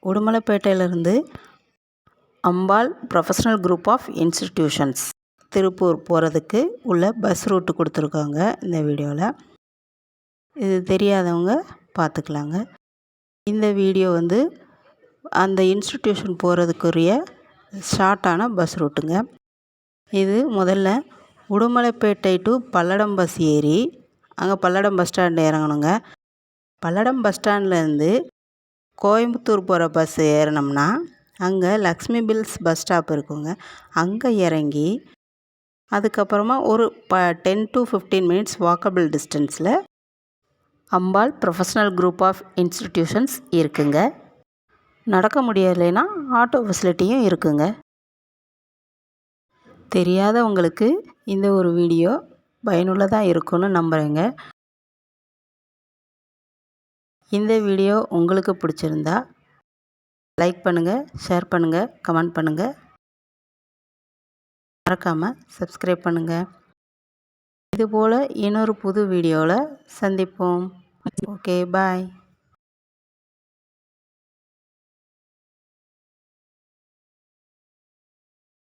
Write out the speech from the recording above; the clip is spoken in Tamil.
உடுமலைப்பேட்டையிலேருந்து Ambal professional group of institutions Tiruppur போகிறதுக்கு உள்ள பஸ் ரூட்டு கொடுத்துருக்காங்க இந்த வீடியோவில். இது தெரியாதவங்க பார்த்துக்கலாங்க. இந்த வீடியோ அந்த இன்ஸ்டிடியூஷன் போகிறதுக்குரிய ஷார்ட்டான பஸ் ரூட்டுங்க. இது முதல்ல உடுமலைப்பேட்டை டு பல்லடம் பஸ் ஏறி அங்கே பல்லடம் பஸ் ஸ்டாண்டு இறங்கணுங்க. பல்லடம் பஸ் ஸ்டாண்ட்லேருந்து கோயம்புத்தூர் போகிற பஸ் ஏறினோம்னா அங்கே லக்ஷ்மி பில்ஸ் பஸ் ஸ்டாப் இருக்குங்க. அங்கே இறங்கி அதுக்கப்புறமா ஒரு 10 to 15 மினிட்ஸ் வாக்கபிள் டிஸ்டன்ஸில் அம்பாள் ப்ரொஃபஷ்னல் குரூப் ஆஃப் இன்ஸ்டிடியூஷன்ஸ் இருக்குங்க. நடக்க முடியலைன்னா ஆட்டோ ஃபெசிலிட்டியும் இருக்குங்க. தெரியாதவங்களுக்கு இந்த ஒரு வீடியோ பயனுள்ளதாக இருக்கும்னு நம்புகிறேங்க. இந்த வீடியோ உங்களுக்கு பிடிச்சிருந்தா லைக் பண்ணுங்கள், ஷேர் பண்ணுங்கள், கமெண்ட் பண்ணுங்கள். மறக்காமல் சப்ஸ்கிரைப் பண்ணுங்கள். இதுபோல் இன்னொரு புது வீடியோவில் சந்திப்போம். ஓகே, பாய்.